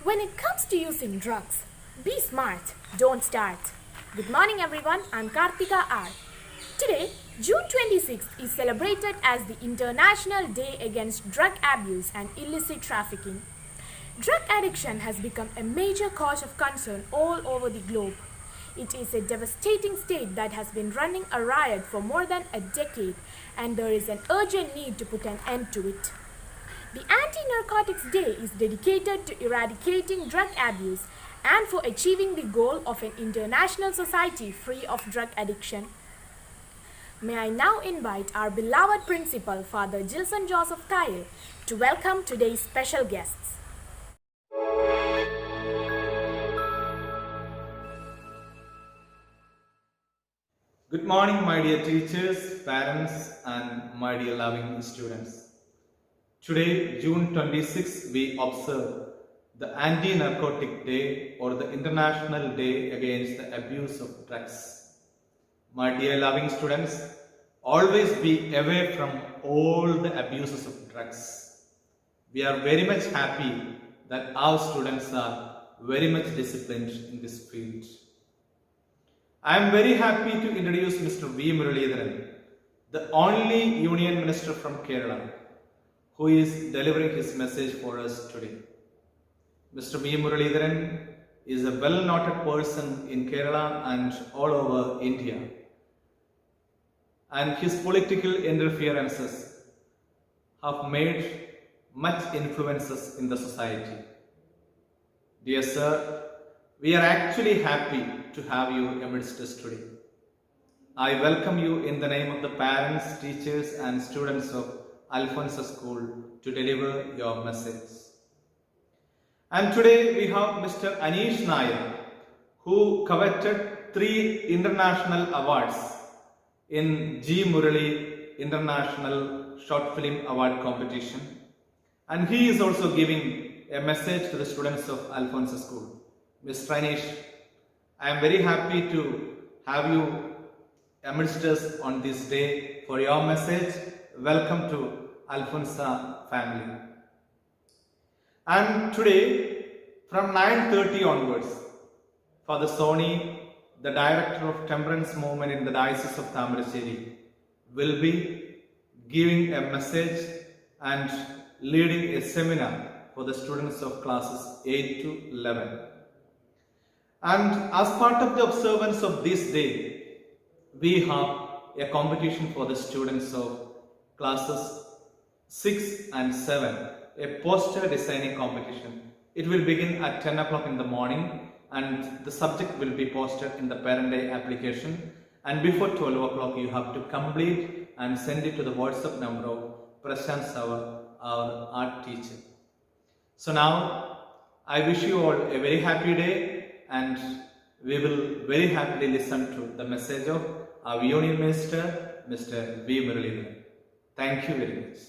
When it comes to using drugs, be smart, don't start. Good morning everyone, I'm Kartika R. Today, June 26th is celebrated as the International Day Against Drug Abuse and Illicit Trafficking. Drug addiction has become a major cause of concern all over the globe. It is a devastating state that has been running a riot for more than a decade, and there is an urgent need to put an end to it. The Anti-Narcotics Day is dedicated to eradicating drug abuse and for achieving the goal of an international society free of drug addiction. May I now invite our beloved principal, Father Gilson Joseph Kyle, to welcome today's special guests. Good morning, my dear teachers, parents, and my dear loving students. Today, June 26, we observe the Anti-Narcotic Day or the International Day Against the Abuse of Drugs. My dear loving students, always be away from all the abuses of drugs. We are very much happy that our students are very much disciplined in this field. I am very happy to introduce Mr. V. Muralidharan, the only Union Minister from Kerala, who is delivering his message for us today. Mr. V. Muralidharan is a well-noted person in Kerala and all over India, and his political interferences have made much influences in the society. Dear sir, we are actually happy to have you amidst us today. I welcome you in the name of the parents, teachers and students of Alfonsa School to deliver your message. And today we have Mr. Anish Nair, who coveted 3 international awards in G. Murali International Short Film Award Competition. And he is also giving a message to the students of Alfonsa School. Mr. Anish, I am very happy to have you amidst us on this day for your message. Welcome to Alfonsa family. And today, from 9:30 onwards, Father Sony, the Director of Temperance Movement in the Diocese of Tamaracheri, will be giving a message and leading a seminar for the students of classes 8 to 11. And as part of the observance of this day, we have a competition for the students of classes 6 and 7, a poster designing competition. It will begin at 10 o'clock in the morning and the subject will be posted in the Parent Day application, and before 12 o'clock you have to complete and send it to the WhatsApp number of Prashant Savar, our art teacher. So now I wish you all a very happy day, and we will very happily listen to the message of our Union Minister, Mr. V. Muralidharan. Thank you very much.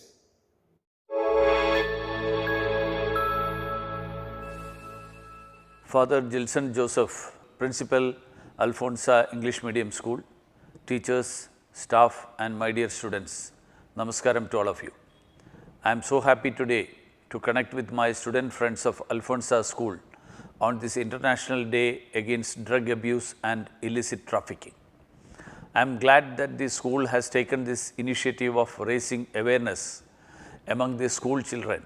Father Gilson Joseph, Principal, Alfonsa English Medium School, teachers, staff and my dear students, Namaskaram to all of you. I am so happy today to connect with my student friends of Alfonsa School on this International Day Against Drug Abuse and Illicit Trafficking. I am glad that the school has taken this initiative of raising awareness among the school children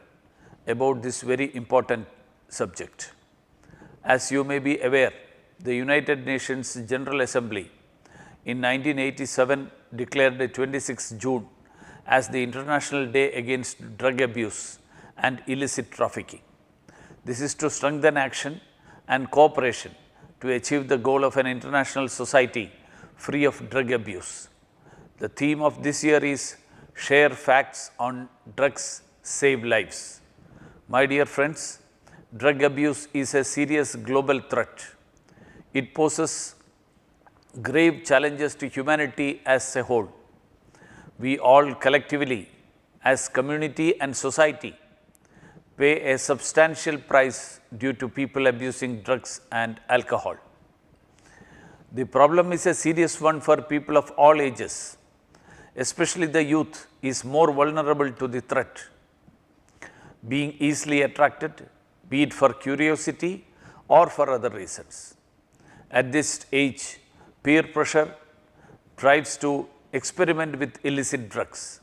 about this very important subject. As you may be aware, the United Nations General Assembly in 1987 declared the 26th June as the International Day Against Drug Abuse and Illicit Trafficking. This is to strengthen action and cooperation to achieve the goal of an international society free of drug abuse. The theme of this year is share facts on drugs save lives. My dear friends, drug abuse is a serious global threat. It poses grave challenges to humanity as a whole. We all collectively, as community and society, pay a substantial price due to people abusing drugs and alcohol. The problem is a serious one for people of all ages, especially the youth is more vulnerable to the threat, being easily attracted, be it for curiosity or for other reasons. At this age, peer pressure drives to experiment with illicit drugs.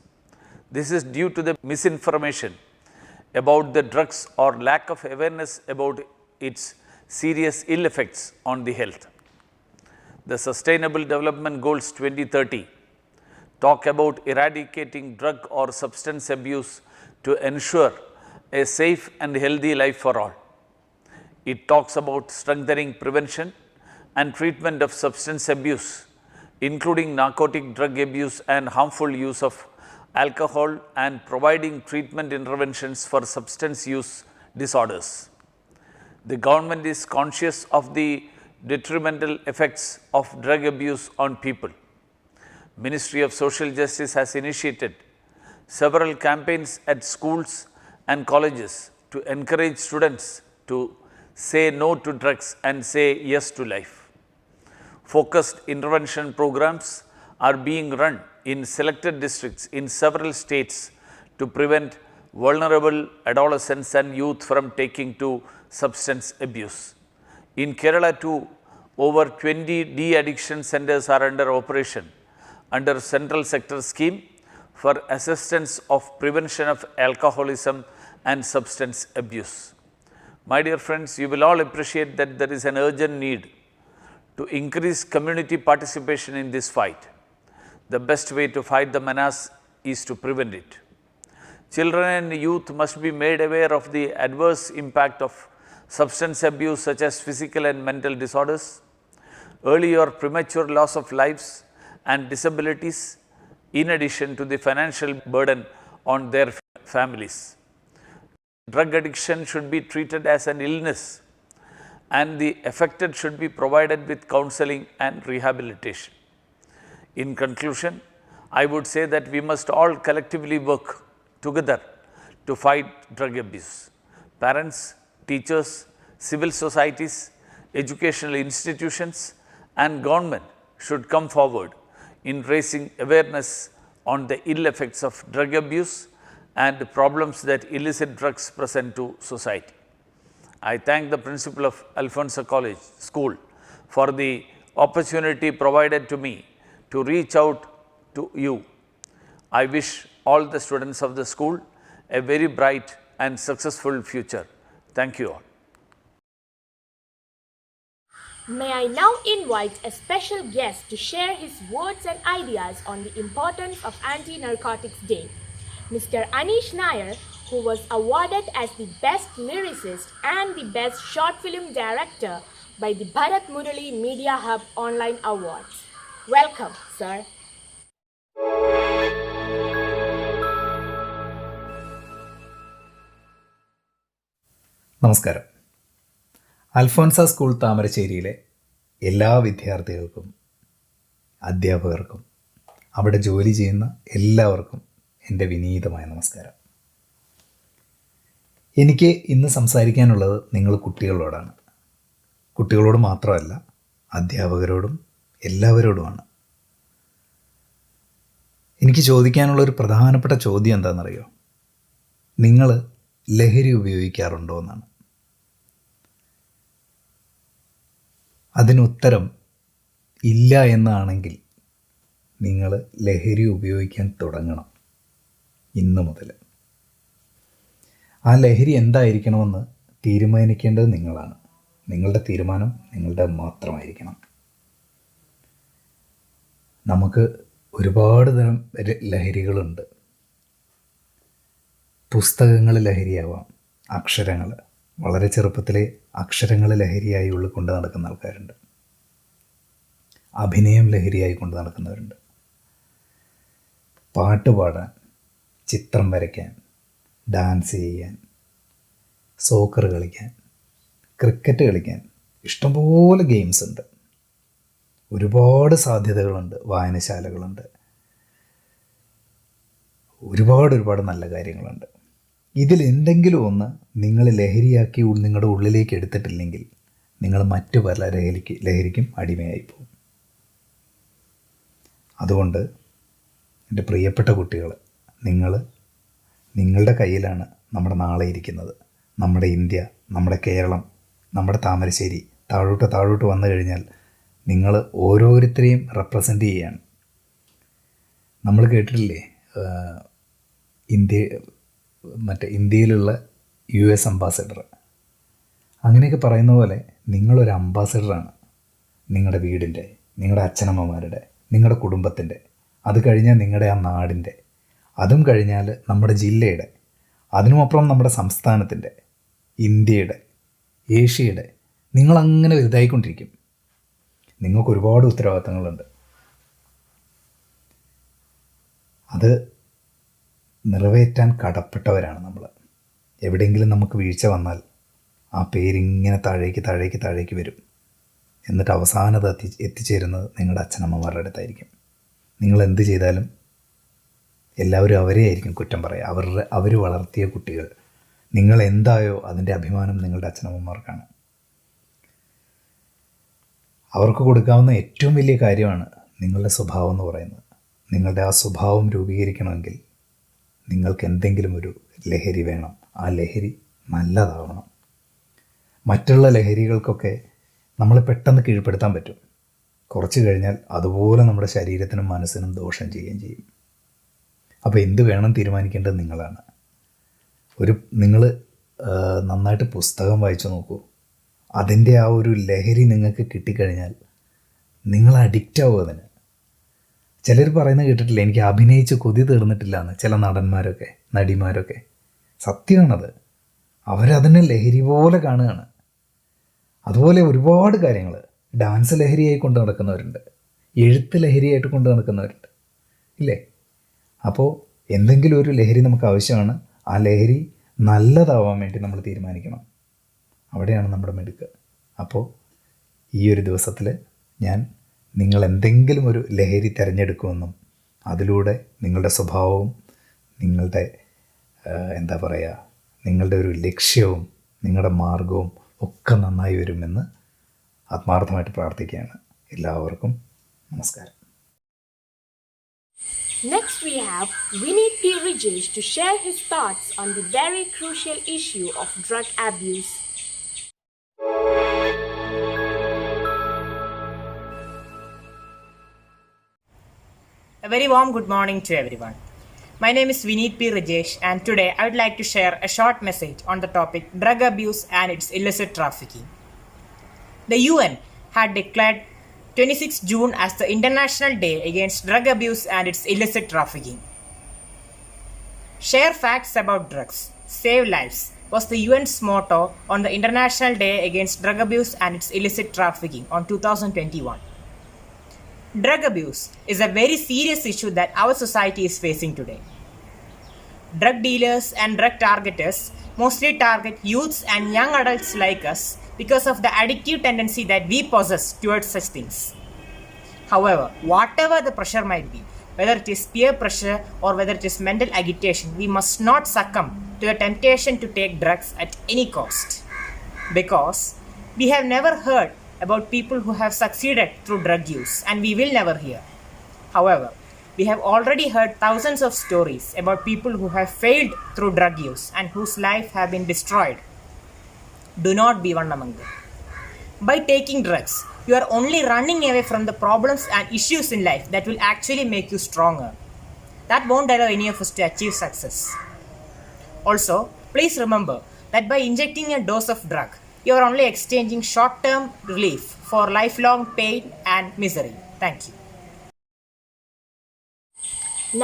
This is due to the misinformation about the drugs or lack of awareness about its serious ill effects on the health. The Sustainable Development Goals 2030 talk about eradicating drug or substance abuse to ensure a safe and healthy life for all. It talks about strengthening prevention and treatment of substance abuse, including narcotic drug abuse and harmful use of alcohol, and providing treatment interventions for substance use disorders. The government is conscious of the detrimental effects of drug abuse on people. Ministry of Social Justice has initiated several campaigns at schools and colleges to encourage students to say no to drugs and say yes to life. Focused intervention programs are being run in selected districts in several states to prevent vulnerable adolescents and youth from taking to substance abuse. In Kerala too, over 20 de-addiction centers are under operation under Central Sector Scheme for assistance of prevention of alcoholism and substance abuse. My dear friends, you will all appreciate that there is an urgent need to increase community participation in this fight. The best way to fight the menace is to prevent it. Children and youth must be made aware of the adverse impact of substance abuse, such as physical and mental disorders, early or premature loss of lives and disabilities, in addition to the financial burden on their families. Drug addiction should be treated as an illness, and the affected should be provided with counseling and rehabilitation. In conclusion, I would say that we must all collectively work together to fight drug abuse. Parents, teachers, civil societies, educational institutions, and government should come forward in raising awareness on the ill effects of drug abuse and the problems that illicit drugs present to society. I thank the principal of Alfonsa College School for the opportunity provided to me to reach out to you. I wish all the students of the school a very bright and successful future. Thank you all. May I now invite a special guest to share his words and ideas on the importance of Anti-Narcotics Day, Mr. Anish Nair, who was awarded as the Best Lyricist and the Best Short Film Director by the Bharat Murali Media Hub Online Awards. Welcome, sir. നമസ്കാരം. Alphonsa school താമരശ്ശേരിയിലെ എല്ലാ വിദ്യാർത്ഥികൾക്കും, അധ്യാപകർക്കും, അവിടെ ജോലി ചെയ്യുന്ന എല്ലാവർക്കും എൻ്റെ വിനീതമായ നമസ്കാരം. എനിക്ക് ഇന്ന് സംസാരിക്കാനുള്ളത് നിങ്ങൾ കുട്ടികളോടാണ്. കുട്ടികളോട് മാത്രമല്ല, അധ്യാപകരോടും എല്ലാവരോടുമാണ്. എനിക്ക് ചോദിക്കാനുള്ളൊരു പ്രധാനപ്പെട്ട ചോദ്യം എന്താണെന്നറിയോ? നിങ്ങൾ ലഹരി ഉപയോഗിക്കാറുണ്ടോ എന്നാണ്. അതിനുത്തരം ഇല്ല എന്നാണെങ്കിൽ നിങ്ങൾ ലഹരി ഉപയോഗിക്കാൻ തുടങ്ങണം ഇന്നു മുതൽ. ആ ലഹരി എന്തായിരിക്കണമെന്ന് തീരുമാനിക്കേണ്ടത് നിങ്ങളാണ്. നിങ്ങളുടെ തീരുമാനം നിങ്ങളുടെ മാത്രമായിരിക്കണം. നമുക്ക് ഒരുപാട് തരം ലഹരികളുണ്ട്. പുസ്തകങ്ങൾ ലഹരിയാവാം, അക്ഷരങ്ങൾ, വളരെ ചെറുപ്പത്തിലെ അക്ഷരങ്ങൾ ലഹരിയായി ഉള്ളിൽ കൊണ്ട് നടക്കുന്ന ആൾക്കാരുണ്ട്. അഭിനയം ലഹരിയായി കൊണ്ട് നടക്കുന്നവരുണ്ട്. പാട്ട് പാടാൻ, ചിത്രം വരയ്ക്കാൻ, ഡാൻസ് ചെയ്യാൻ, സോക്കർ കളിക്കാൻ, ക്രിക്കറ്റ് കളിക്കാൻ ഇഷ്ടംപോലെ ഗെയിംസ് ഉണ്ട്. ഒരുപാട് സാധ്യതകളുണ്ട്, വായനശാലകളുണ്ട്, ഒരുപാട് നല്ല കാര്യങ്ങളുണ്ട്. ഇതിൽ എന്തെങ്കിലും ഒന്ന് നിങ്ങൾ ലഹരിയാക്കി നിങ്ങളുടെ ഉള്ളിലേക്ക് എടുത്തിട്ടില്ലെങ്കിൽ നിങ്ങൾ മറ്റു പല ലഹരിക്കും അടിമയായിപ്പോകും. അതുകൊണ്ട് എൻ്റെ പ്രിയപ്പെട്ട കുട്ടികൾ, നിങ്ങളുടെ കയ്യിലാണ് നമ്മുടെ നാളെ ഇരിക്കുന്നത്. നമ്മുടെ ഇന്ത്യ, നമ്മുടെ കേരളം, നമ്മുടെ താമരശ്ശേരി താഴോട്ട് വന്നു കഴിഞ്ഞാൽ നിങ്ങൾ ഓരോരുത്തരെയും റെപ്രസെൻ്റ് ചെയ്യുകയാണ്. നമ്മൾ കേട്ടിട്ടില്ലേ, ഇന്ത്യയിലുള്ള US അംബാസഡർ, അങ്ങനെയൊക്കെ പറയുന്ന പോലെ നിങ്ങളൊരു അംബാസഡറാണ്. നിങ്ങളുടെ വീടിൻ്റെ, നിങ്ങളുടെ അച്ഛനമ്മമാരുടെ, നിങ്ങളുടെ കുടുംബത്തിൻ്റെ, അത് കഴിഞ്ഞാൽ നിങ്ങളുടെ ആ നാടിൻ്റെ, അതും കഴിഞ്ഞാൽ നമ്മുടെ ജില്ലയുടെ, അതിനുമപ്പുറം നമ്മുടെ സംസ്ഥാനത്തിൻ്റെ, ഇന്ത്യയുടെ, ഏഷ്യയുടെ. നിങ്ങളങ്ങനെ വലുതായിക്കൊണ്ടിരിക്കും. നിങ്ങൾക്ക് ഒരുപാട് ഉത്തരവാദിത്തങ്ങളുണ്ട്. അത് നിറവേറ്റാൻ കടപ്പെട്ടവരാണ് നമ്മൾ. എവിടെയെങ്കിലും നമുക്ക് വീഴ്ച വന്നാൽ ആ പേരിങ്ങനെ താഴേക്ക് വരും. എന്നിട്ട് അവസാനത് എത്തിച്ചേരുന്നത് നിങ്ങളുടെ അച്ഛനമ്മമാരുടെ അടുത്തായിരിക്കും. നിങ്ങൾ എന്ത് ചെയ്താലും എല്ലാവരും അവരെ ആയിരിക്കും കുറ്റം പറയുക. അവർ വളർത്തിയ കുട്ടികൾ. നിങ്ങൾ എന്തായോ അതിൻ്റെ അഭിമാനം നിങ്ങളുടെ അച്ഛനമ്മമാർക്കാണ്. അവർക്ക് കൊടുക്കാവുന്ന ഏറ്റവും വലിയ കാര്യമാണ് നിങ്ങളുടെ സ്വഭാവം എന്ന് പറയുന്നത്. നിങ്ങളുടെ ആ സ്വഭാവം രൂപീകരിക്കണമെങ്കിൽ നിങ്ങൾക്ക് എന്തെങ്കിലും ഒരു ലഹരി വേണം. ആ ലഹരി നല്ലതാവണം. മറ്റുള്ള ലഹരികൾക്കൊക്കെ നമ്മളെ പെട്ടെന്ന് കീഴ്പ്പെടുത്താൻ പറ്റും. കുറച്ച് കഴിഞ്ഞാൽ അതുപോലെ നമ്മുടെ ശരീരത്തിനും മനസ്സിനും ദോഷം ചെയ്യുകയും ചെയ്യും. അപ്പോൾ എന്ത് വേണം തീരുമാനിക്കേണ്ടത് നിങ്ങളാണ്. നിങ്ങൾ നന്നായിട്ട് പുസ്തകം വായിച്ചു നോക്കൂ. അതിൻ്റെ ആ ഒരു ലഹരി നിങ്ങൾക്ക് കിട്ടിക്കഴിഞ്ഞാൽ നിങ്ങൾ അഡിക്റ്റാവും അതിന്. ചിലർ പറയുന്നത് കേട്ടിട്ടില്ല, എനിക്ക് അഭിനയിച്ച് കൊതി തീർന്നിട്ടില്ല എന്ന്. ചില നടന്മാരൊക്കെ നടിമാരൊക്കെ, സത്യമാണത്. അവരതിനെ ലഹരി പോലെ കാണുകയാണ്. അതുപോലെ ഒരുപാട് കാര്യങ്ങൾ, ഡാൻസ് ലഹരിയായി കൊണ്ട് നടക്കുന്നവരുണ്ട്, എഴുത്ത് ലഹരിയായിട്ട് കൊണ്ട് നടക്കുന്നവരുണ്ട്, ഇല്ലേ? അപ്പോൾ എന്തെങ്കിലും ഒരു ലഹരി നമുക്ക് ആവശ്യമാണ്. ആ ലഹരി നല്ലതാവാൻ വേണ്ടി നമ്മൾ തീരുമാനിക്കണം. അവിടെയാണ് നമ്മുടെ മിടുക്ക്. അപ്പോൾ ഈ ഒരു ദിവസത്തിൽ നിങ്ങൾ എന്തെങ്കിലും ഒരു ലഹരി തിരഞ്ഞെടുക്കുമെന്നും അതിലൂടെ നിങ്ങളുടെ സ്വഭാവവും നിങ്ങളുടെ നിങ്ങളുടെ ഒരു ലക്ഷ്യവും നിങ്ങളുടെ മാർഗവും ഒക്കെ നന്നായി വരുമെന്ന് ആത്മാർത്ഥമായിട്ട് പ്രാർത്ഥിക്കുകയാണ്. എല്ലാവർക്കും നമസ്കാരം. Next we have Vineet P. Rajesh to share his thoughts on the very crucial issue of drug abuse. A very warm good morning to everyone. My name is Vineet P. Rajesh, and today I would like to share a short message on the topic drug abuse and its illicit trafficking. The UN had declared 26 June as the International Day Against Drug Abuse and its Illicit Trafficking. Share facts about drugs, save lives was the UN's motto on the International Day Against Drug Abuse and its Illicit Trafficking on 2021. Drug abuse is a very serious issue that our society is facing today. Drug dealers and drug targeters mostly target youths and young adults like us because of the addictive tendency that we possess towards such things. However, whatever the pressure might be, whether it is peer pressure or whether it is mental agitation, we must not succumb to the temptation to take drugs at any cost. Because we have never heard about people who have succeeded through drug use, and we will never hear. However, we have already heard thousands of stories about people who have failed through drug use and whose life have been destroyed. Do not be one among them. By taking drugs, you are only running away from the problems and issues in life that will actually make you stronger. That won't allow any of us to achieve success. Also, please remember that by injecting a dose of drug, you are only exchanging short-term relief for lifelong pain and misery. Thank you.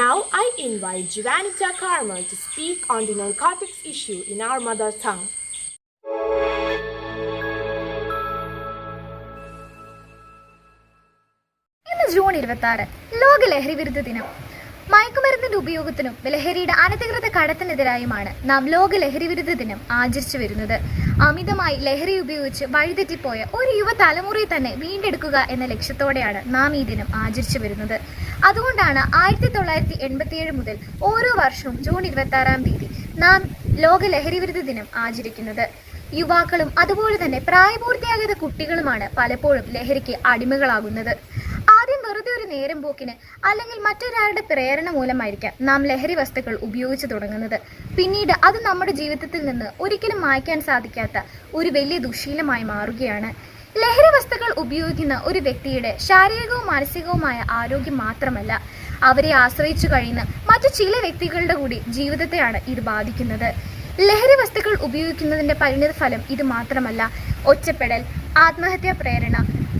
Now I invite Jivanita Carmel to speak on the narcotics issue in our mother tongue. ഇന്ന് June 26 ലോക ലഹരി വിരുദ്ധ ദിനം. മയക്കുമരുന്നിന്റെ ഉപയോഗത്തിനും ലഹരിയുടെ അനധികൃത കടത്തിനെതിരായുമാണ് നാം ലോക ലഹരി വിരുദ്ധ ദിനം ആചരിച്ചു വരുന്നത്. അമിതമായി ലഹരി ഉപയോഗിച്ച് വഴിതെറ്റിപ്പോയ ഒരു യുവതലമുറയെ തന്നെ വീണ്ടെടുക്കുക എന്ന ലക്ഷ്യത്തോടെയാണ് നാം ഈ ദിനം ആചരിച്ചു വരുന്നത്. അതുകൊണ്ടാണ് 1987 മുതൽ ഓരോ വർഷവും ജൂൺ 26-ാം തീയതി നാം ലോക ലഹരി വിരുദ്ധ ദിനം ആചരിക്കുന്നത്. യുവാക്കളും അതുപോലെ തന്നെ പ്രായപൂർത്തിയാകാത്ത കുട്ടികളുമാണ് പലപ്പോഴും ലഹരിക്ക് അടിമകളാകുന്നത്. ആദ്യം വെറുതെ ഒരു നേരം പോക്കിന് അല്ലെങ്കിൽ മറ്റൊരാളുടെ പ്രേരണ മൂലമായിരിക്കാം നാം ലഹരി വസ്തുക്കൾ ഉപയോഗിച്ചു തുടങ്ങുന്നത്. പിന്നീട് അത് നമ്മുടെ ജീവിതത്തിൽ നിന്ന് ഒരിക്കലും മായ്ക്കാൻ സാധിക്കാത്ത ഒരു വലിയ ദുശ്ശീലമായി മാറുകയാണ്. ലഹരി വസ്തുക്കൾ ഉപയോഗിക്കുന്ന ഒരു വ്യക്തിയുടെ ശാരീരികവും മാനസികവുമായ ആരോഗ്യം മാത്രമല്ല, അവരെ ആശ്രയിച്ചു കഴിയുന്ന മറ്റു ചില വ്യക്തികളുടെ കൂടി ജീവിതത്തെയാണ് ഇത് ബാധിക്കുന്നത്. ലഹരി വസ്തുക്കൾ ഉപയോഗിക്കുന്നതിൻ്റെ പരിണിത ഫലം ഇത് മാത്രമല്ല, ഒറ്റപ്പെടൽ, ആത്മഹത്യാ പ്രേരണ,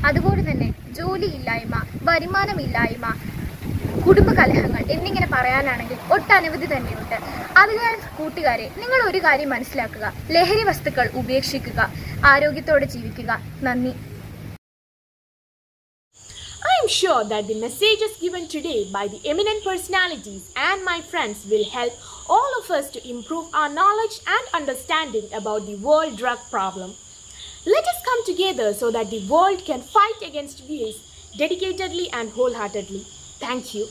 അതുപോലെ തന്നെ ജോലിയില്ലായ്മ, വരുമാനമില്ലായ്മ, കുടുംബകലഹങ്ങൾ എന്നിങ്ങനെ പറയാനാണെങ്കിൽ ഒട്ടനവധി തന്നെയുണ്ട്. അതിനാൽ കൂട്ടുകാരെ, നിങ്ങൾ ഒരു കാര്യം മനസ്സിലാക്കുക, ലഹരി വസ്തുക്കൾ ഉപേക്ഷിക്കുക, ആരോഗ്യത്തോടെ ജീവിക്കുക. നന്ദി. I am sure that the messages given today by the eminent personalities and my friends will help all of us to improve our knowledge and understanding about the world drug problem. Let us come together so that the world can fight against abuse dedicatedly and wholeheartedly. Thank you.